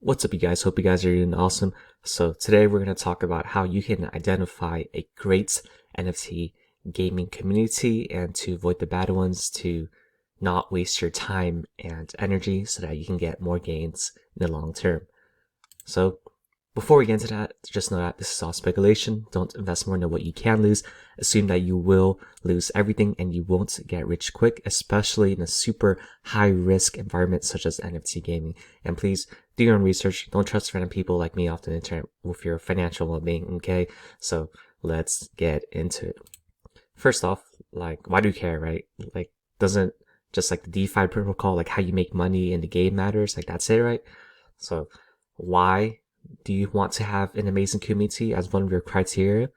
What's up, you guys? Hope you guys are doing awesome. So today we're going to talk about how you can identify a great NFT gaming community and to avoid the bad ones, to not waste your time and energy so that you can get more gains in the long term. So before we get into that, just know that this is all speculation. Don't invest more than what you can lose. Assume that you will lose everything and you won't get rich quick, especially in a super high risk environment such as NFT gaming. And please do your own research. Don't trust random people like me off the internet with your financial well-being, okay? So let's get into it. First off, why do you care, right? Doesn't just the DeFi protocol, how you make money in the game matters? That's it, right? So why do you want to have an amazing community as one of your criteria?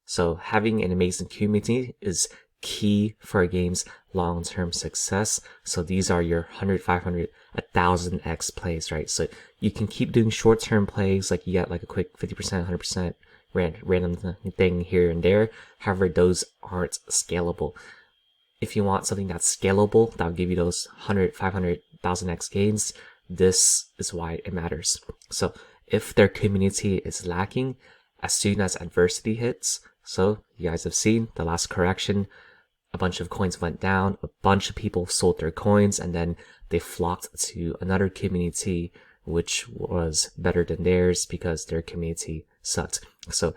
So having an amazing community is key for a game's long-term success. So these are your 100, 500, 1000x plays, right? So you can keep doing short-term plays, you get a quick 50%, 100% random thing here and there. However, those aren't scalable. If you want something that's scalable, that'll give you those 100, 500, 1000x gains. This is why it matters. So if their community is lacking, as soon as adversity hits, so you guys have seen the last correction, a bunch of coins went down, a bunch of people sold their coins, and then they flocked to another community which was better than theirs because their community sucked. So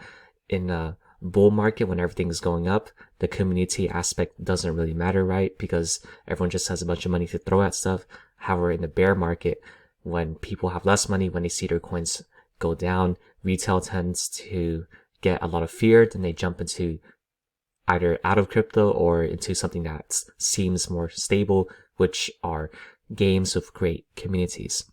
in a bull market, when everything is going up, the community aspect doesn't really matter, right? Because everyone just has a bunch of money to throw at stuff. However, in the bear market, when people have less money, when they see their coins go down, retail tends to get a lot of fear, then they jump into either out of crypto or into something that seems more stable, which are games with great communities.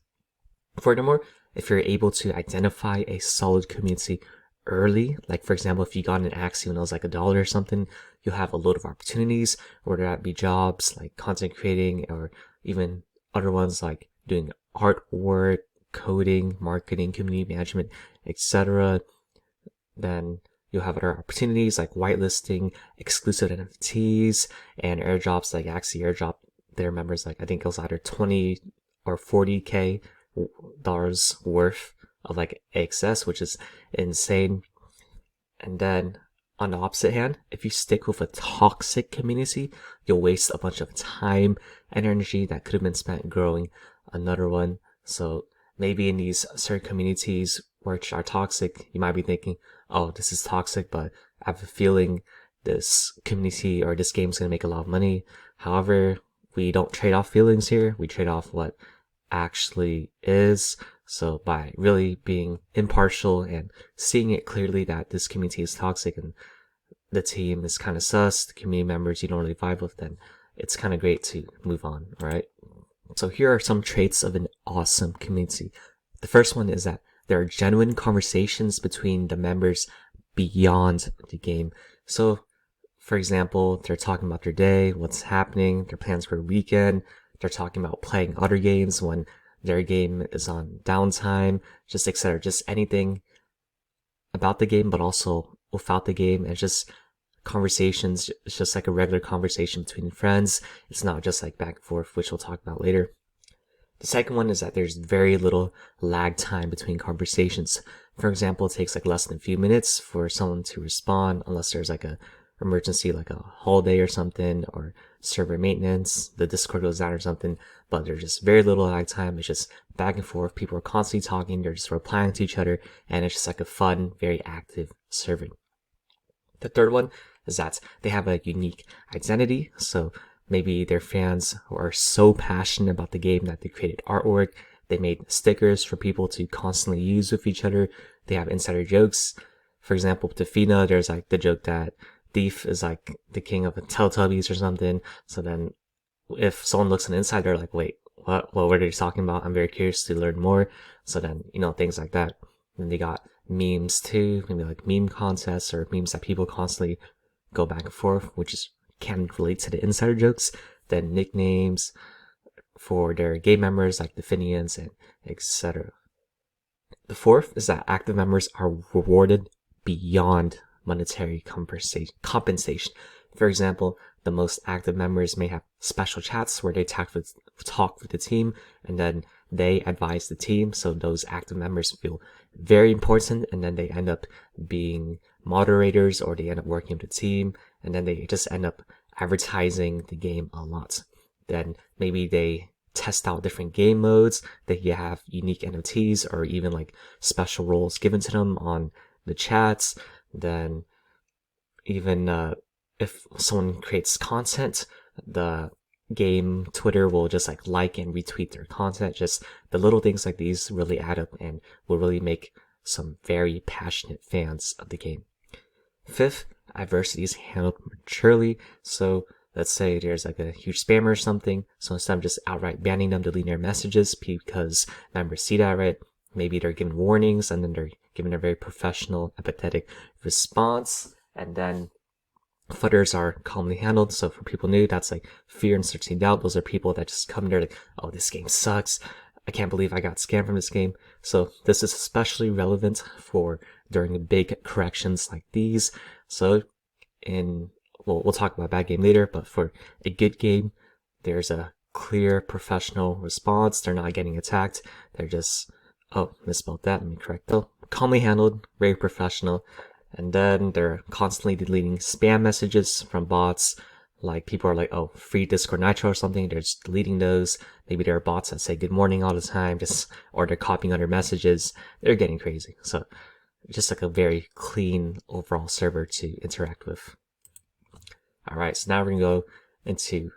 Furthermore, if you're able to identify a solid community early, for example, if you got an Axie when it was $1 or something, you'll have a load of opportunities, whether that be jobs like content creating or even other ones like doing artwork, coding, marketing, community management, etc. Then you'll have other opportunities like whitelisting, exclusive NFTs, and airdrops like Axie airdrop their members I think it was either 20 or 40k dollars worth of excess, which is insane. And then on the opposite hand, if you stick with a toxic community, you'll waste a bunch of time and energy that could have been spent growing another one. So maybe in these certain communities which are toxic, you might be thinking, oh, this is toxic, but I have a feeling this community or this game is going to make a lot of money. However, we don't trade off feelings here. We trade off what actually is. So by really being impartial and seeing it clearly that this community is toxic and the team is kind of sus, the community members you don't really vibe with, then it's kind of great to move on, right? So here are some traits of an awesome community. The first one is that there are genuine conversations between the members beyond the game. So, for example, they're talking about their day, what's happening, their plans for a weekend. They're talking about playing other games when their game is on downtime, just etc. Just anything about the game, but also without the game, and just conversations. It's just a regular conversation between friends. It's not just back and forth, which we'll talk about later. The second one is that there's very little lag time between conversations. For example, it takes less than a few minutes for someone to respond, unless there's a emergency, a holiday or something, or server maintenance, the Discord goes down or something. But there's just very little lag time. It's just back and forth. People are constantly talking. They're just replying to each other, and it's just a fun, very active server. The third one is that they have a unique identity. So maybe their fans are so passionate about the game that they created artwork. They made stickers for people to constantly use with each other. They have insider jokes. For example, with Defina, there's the joke that Thief is the king of the Teletubbies or something. So then if someone looks on the inside, they're wait, what are they talking about? I'm very curious to learn more. So then, things like that. And they got memes too, maybe meme contests or memes that people constantly go back and forth, which can relate to the insider jokes. Then nicknames for their game members the Finians and etc. The fourth is that active members are rewarded beyond monetary compensation. For example, the most active members may have special chats where they talk with the team, and then they advise the team. So those active members feel very important, and then they end up being moderators, or they end up working with the team, and then they just end up advertising the game a lot. Then maybe they test out different game modes. They have unique NFTs or even like special roles given to them on the chats. Then even if someone creates content, the game Twitter will just like and retweet their content. Just the little things like these really add up and will really make some very passionate fans of the game. Fifth, adversity is handled maturely. So let's say there's like a huge spammer or something. So instead of just outright banning them, deleting their messages because members see that, right? Maybe they're given warnings, and then they're given a very professional, empathetic response. And then FUDers are calmly handled. So for people new, that's like fear, uncertainty, doubt. Those are people that just come there like, oh, this game sucks. I can't believe I got scammed from this game. So this is especially relevant for during big corrections like these. So we'll talk about bad game later, but for a good game, there's a clear professional response. They're not getting attacked. They're just, oh, misspelled that. Let me correct though. Calmly handled, very professional. And then they're constantly deleting spam messages from bots. Like people are like, oh, free Discord Nitro or something. They're just deleting those. Maybe there are bots that say good morning all the time, or they're copying other messages. They're getting crazy. So just like a very clean overall server to interact with. All right, so now we're gonna go into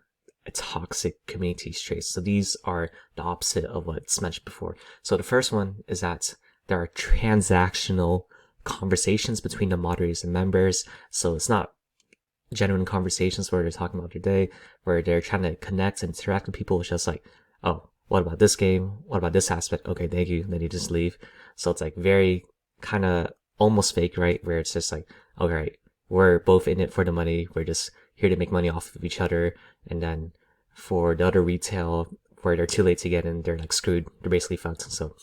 a toxic community traits. So these are the opposite of what's mentioned before. So the first one is that there are transactional conversations between the moderators and members. So it's not genuine conversations where they're talking about their day, where they're trying to connect and interact with people. It's just like, oh, what about this game? What about this aspect? Okay, thank you. And then you just leave. So it's like very kind of almost fake, right? Where it's just like, all right, we're both in it for the money. We're just here to make money off of each other. And then for the other retail where they're too late to get in, they're like screwed. They're basically fucked. So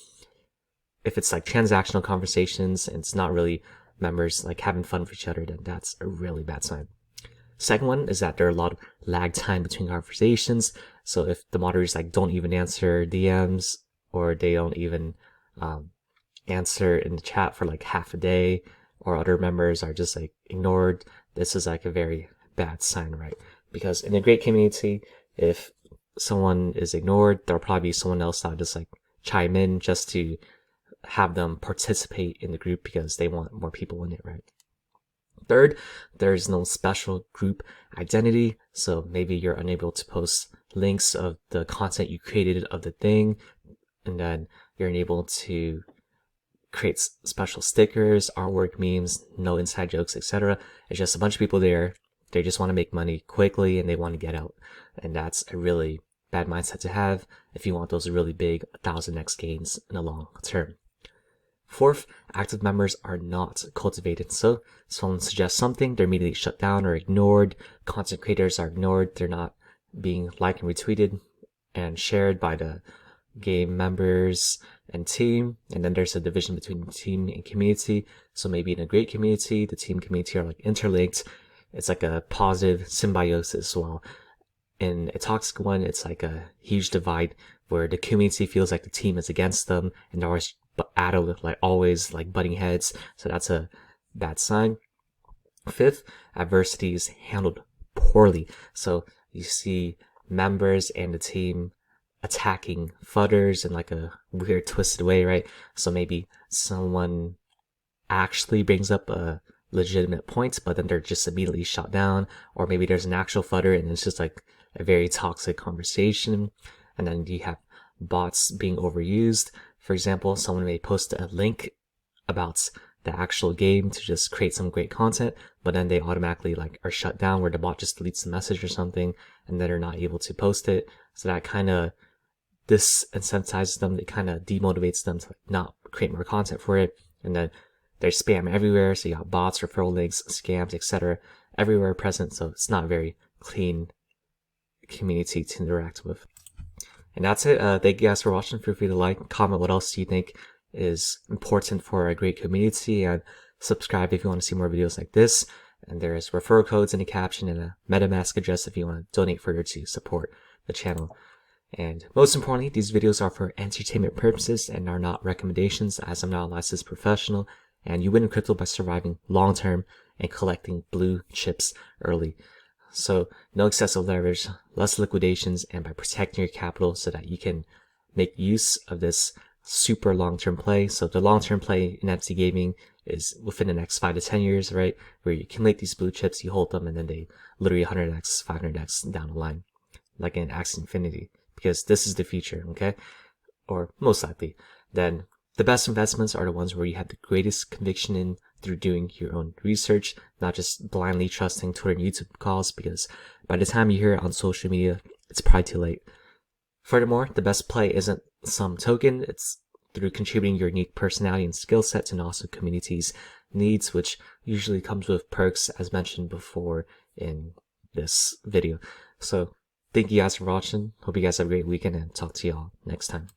if it's like transactional conversations and it's not really members like having fun with each other, then that's a really bad sign. Second one is that there are a lot of lag time between conversations. So if the moderators like don't even answer DMs, or they don't even answer in the chat for like half a day, or other members are just like ignored, this is like a very bad sign, right? Because in a great community, if someone is ignored, there'll probably be someone else that'll just like chime in just to have them participate in the group because they want more people in it, right? Third, there's no special group identity. So maybe you're unable to post links of the content you created of the thing, and then you're unable to create special stickers, artwork, memes, no inside jokes, etc. It's just a bunch of people there. They just want to make money quickly and they want to get out. And that's a really bad mindset to have if you want those really big 1000x gains in the long term. Fourth, active members are not cultivated. So someone suggests something, they're immediately shut down or ignored. Content creators are ignored. They're not being liked and retweeted and shared by the game members and team. And then there's a division between team and community. So maybe in a great community, the team community are like interlinked. It's like a positive symbiosis. While in a toxic one, it's like a huge divide where the community feels like the team is against them and they're always butting heads. So that's a bad sign. Fifth, adversity is handled poorly. So you see members and the team attacking FUDers in like a weird twisted way, right? So maybe someone actually brings up a legitimate point, but then they're just immediately shot down. Or maybe there's an actual FUDer and it's just like a very toxic conversation. And then you have bots being overused. For example, someone may post a link about the actual game to just create some great content, but then they automatically are shut down where the bot just deletes the message or something, and then they're not able to post it. So that kind of disincentives them. It kind of demotivates them to not create more content for it. And then there's spam everywhere. So you got bots, referral links, scams, etc. everywhere present. So it's not a very clean community to interact with. And that's it. Thank you guys for watching. Feel free to like, comment what else you think is important for a great community, and subscribe if you want to see more videos like this. And there's referral codes in the caption and a MetaMask address if you want to donate further to support the channel. And most importantly, these videos are for entertainment purposes and are not recommendations, as I'm not a licensed professional, and you win in crypto by surviving long term and collecting blue chips early. So no excessive leverage, less liquidations, and by protecting your capital so that you can make use of this super long-term play. So the long-term play in NFT gaming is within the next 5 to 10 years, right? Where you accumulate these blue chips, you hold them, and then they literally 100x, 500x down the line, like in Axie Infinity, because this is the future, okay? Or most likely. Then the best investments are the ones where you have the greatest conviction in through doing your own research, not just blindly trusting Twitter and YouTube calls, because by the time you hear it on social media, it's probably too late. Furthermore, the best play isn't some token, it's through contributing your unique personality and skill sets and also community's needs, which usually comes with perks as mentioned before in this video. So thank you guys for watching. Hope you guys have a great weekend and talk to y'all next time.